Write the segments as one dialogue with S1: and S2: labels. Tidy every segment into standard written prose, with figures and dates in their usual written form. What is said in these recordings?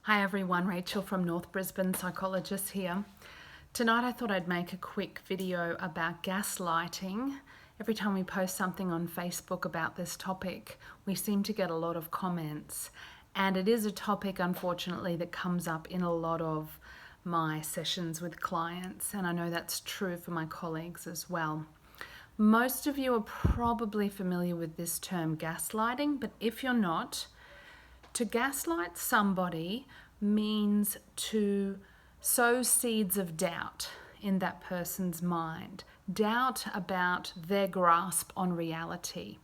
S1: Hi everyone, Rachel from North Brisbane Psychologists here. Tonight I thought I'd make a quick video about gaslighting. Every time we post something on Facebook about this topic, we seem to get a lot of comments. And it is a topic, unfortunately, that comes up in a lot of my sessions with clients. And I know that's true for my colleagues as well. Most of you are probably familiar with this term gaslighting, but if you're not, to gaslight somebody means to sow seeds of doubt in that person's mind, doubt about their grasp on reality.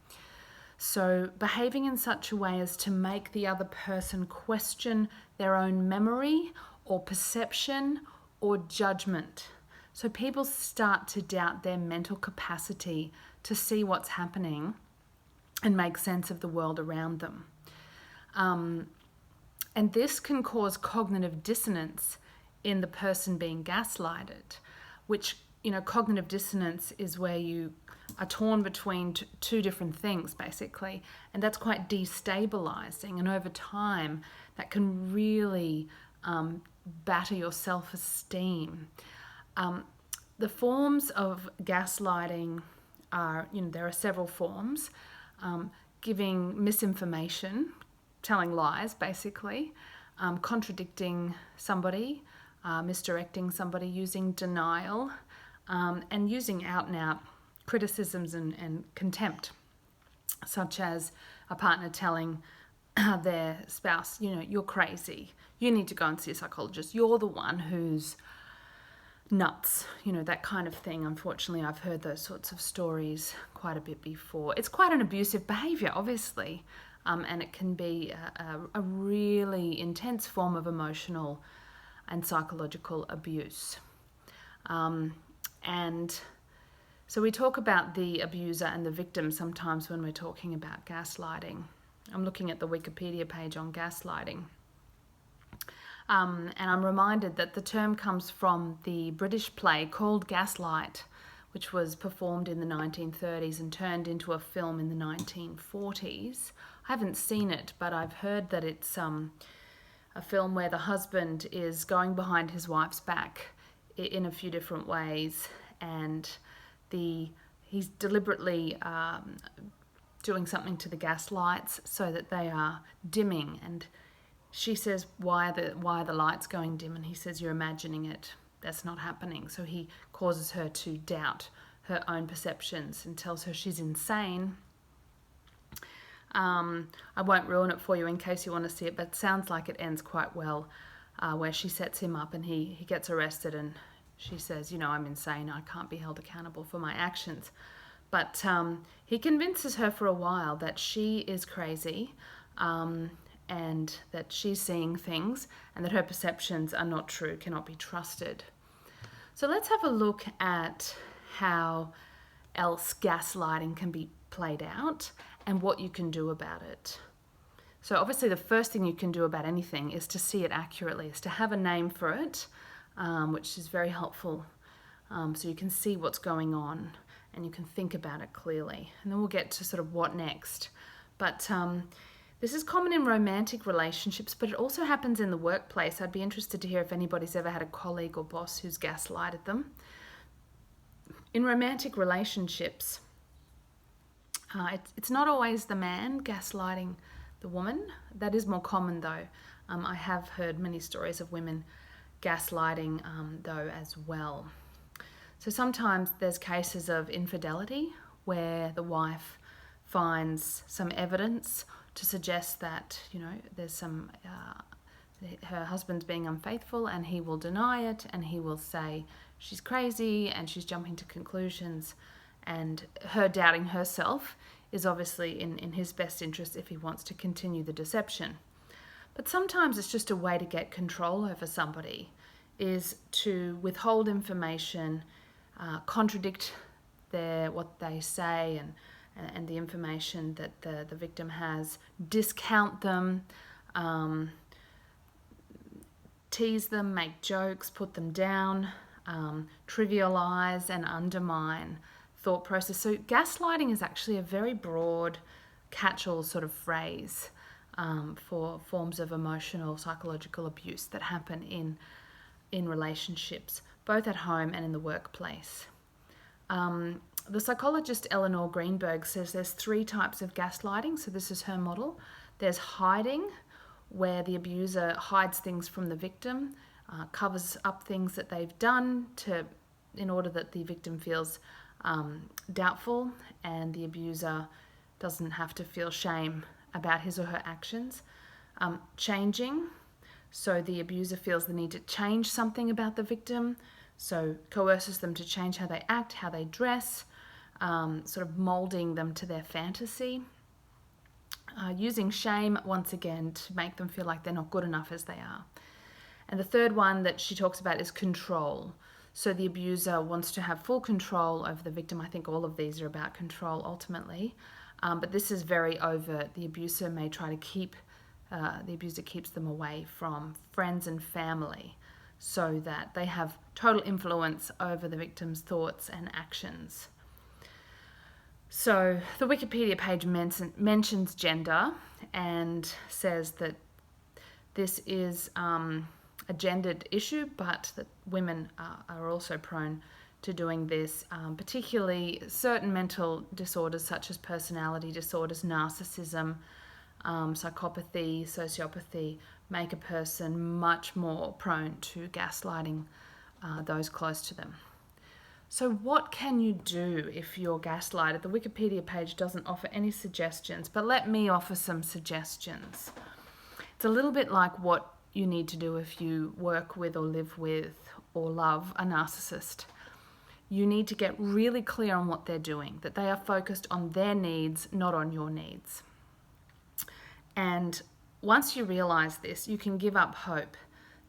S1: So behaving in such a way as to make the other person question their own memory or perception or judgment. So people start to doubt their mental capacity to see what's happening and make sense of the world around them. And this can cause cognitive dissonance in the person being gaslighted, which, cognitive dissonance is where you are torn between two different things, basically, and that's quite destabilizing. And over time, that can really batter your self-esteem. The forms of gaslighting are, there are several forms. Giving misinformation, telling lies, basically, contradicting somebody, misdirecting somebody, using denial, and using out-and-out criticisms and contempt, such as a partner telling their spouse, you're crazy, you need to go and see a psychologist, you're the one who's nuts, that kind of thing. Unfortunately, I've heard those sorts of stories quite a bit before. It's quite an abusive behaviour, obviously, and it can be a really intense form of emotional and psychological abuse. And so we talk about the abuser and the victim sometimes when we're talking about gaslighting. I'm looking at the Wikipedia page on gaslighting. And I'm reminded that the term comes from the British play called Gaslight, which was performed in the 1930s and turned into a film in the 1940s. I haven't seen it, but I've heard that it's a film where the husband is going behind his wife's back in a few different ways, and he's deliberately doing something to the gas lights so that they are dimming, and she says, why are the lights going dim? And he says, you're imagining it. That's not happening. So he causes her to doubt her own perceptions and tells her she's insane. I won't ruin it for you in case you want to see it, but it sounds like it ends quite well, where she sets him up and he gets arrested, and she says, I'm insane. I can't be held accountable for my actions. But he convinces her for a while that she is crazy, and that she's seeing things and that her perceptions are not true, cannot be trusted. So let's have a look at how else gaslighting can be played out and what you can do about it. So obviously the first thing you can do about anything is to see it accurately, is to have a name for it, which is very helpful, so you can see what's going on and you can think about it clearly. And then we'll get to sort of what next. But this is common in romantic relationships, but it also happens in the workplace. I'd be interested to hear if anybody's ever had a colleague or boss who's gaslighted them. In romantic relationships, it's not always the man gaslighting the woman. That is more common, though. I have heard many stories of women gaslighting, though, as well. So sometimes there's cases of infidelity where the wife finds some evidence to suggest that, there's some, her husband's being unfaithful, and he will deny it, and he will say she's crazy and she's jumping to conclusions, and her doubting herself is obviously in his best interest if he wants to continue the deception. But sometimes it's just a way to get control over somebody, is to withhold information, contradict what they say and the information that the victim has, discount them, tease them, make jokes, put them down, trivialize and undermine thought process. So gaslighting is actually a very broad catch-all sort of phrase. for forms of emotional, psychological abuse that happen in relationships, both at home and in the workplace. The psychologist Eleanor Greenberg says there's 3 types of gaslighting. So this is her model. There's hiding, where the abuser hides things from the victim, covers up things that they've done in order that the victim feels doubtful and the abuser doesn't have to feel shame about his or her actions. Changing, so the abuser feels the need to change something about the victim, so coerces them to change how they act, how they dress, sort of moulding them to their fantasy. Using shame, once again, to make them feel like they're not good enough as they are. And the third one that she talks about is control. So the abuser wants to have full control over the victim. I think all of these are about control ultimately. But this is very overt. The abuser may try to the abuser keeps them away from friends and family so that they have total influence over the victim's thoughts and actions. So the Wikipedia page mentions gender and says that this is a gendered issue, but that women are also prone to doing this, particularly certain mental disorders such as personality disorders, narcissism, psychopathy, sociopathy make a person much more prone to gaslighting those close to them. So what can you do if you're gaslighted? The Wikipedia page doesn't offer any suggestions, but let me offer some suggestions. It's a little bit like what you need to do if you work with or live with or love a narcissist. You need to get really clear on what they're doing, that they are focused on their needs, not on your needs. And once you realize this, you can give up hope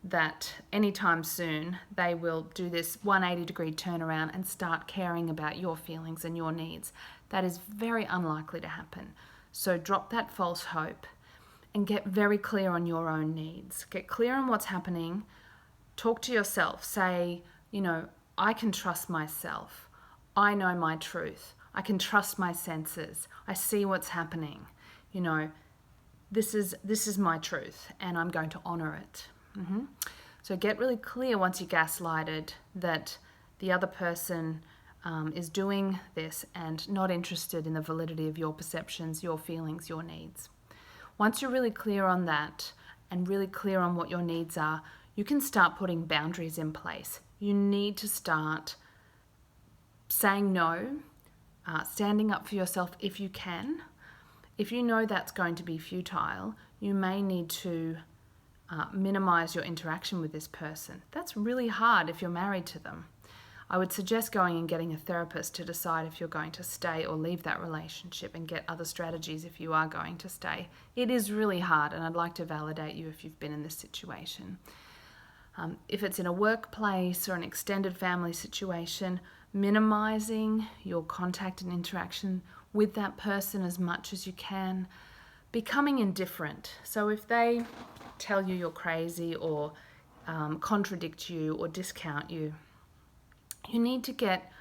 S1: that anytime soon they will do this 180-degree turnaround and start caring about your feelings and your needs. That is very unlikely to happen. So drop that false hope and get very clear on your own needs. Get clear on what's happening. Talk to yourself. Say, I can trust myself. I know my truth. I can trust my senses. I see what's happening. This is my truth and I'm going to honor it. So get really clear once you're gaslighted that the other person is doing this and not interested in the validity of your perceptions, your feelings, your needs. Once you're really clear on that and really clear on what your needs are, you can start putting boundaries in place. You need to start saying no, standing up for yourself if you can. If you know that's going to be futile, you may need to minimize your interaction with this person. That's really hard if you're married to them. I would suggest going and getting a therapist to decide if you're going to stay or leave that relationship and get other strategies if you are going to stay. It is really hard, and I'd like to validate you if you've been in this situation. If it's in a workplace or an extended family situation, minimizing your contact and interaction with that person as much as you can. Becoming indifferent. So if they tell you you're crazy or contradict you or discount you, you need to get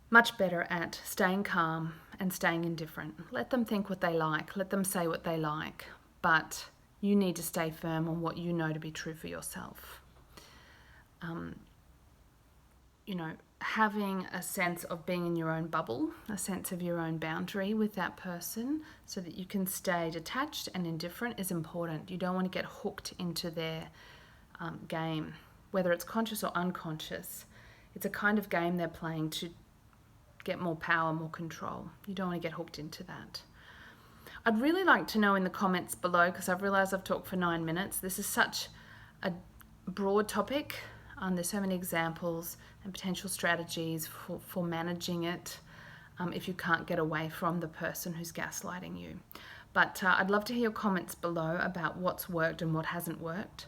S1: much better at staying calm and staying indifferent. Let them think what they like. Let them say what they like. But you need to stay firm on what you know to be true for yourself. Having a sense of being in your own bubble, a sense of your own boundary with that person so that you can stay detached and indifferent is important. You don't want to get hooked into their game, whether it's conscious or unconscious. It's a kind of game they're playing to get more power, more control. You don't want to get hooked into that. I'd really like to know in the comments below, because I've realised I've talked for 9 minutes. This is such a broad topic. There's so many examples and potential strategies for managing it if you can't get away from the person who's gaslighting you. But I'd love to hear your comments below about what's worked and what hasn't worked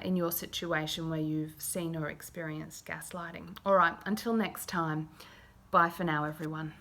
S1: in your situation where you've seen or experienced gaslighting. All right, until next time, bye for now, everyone.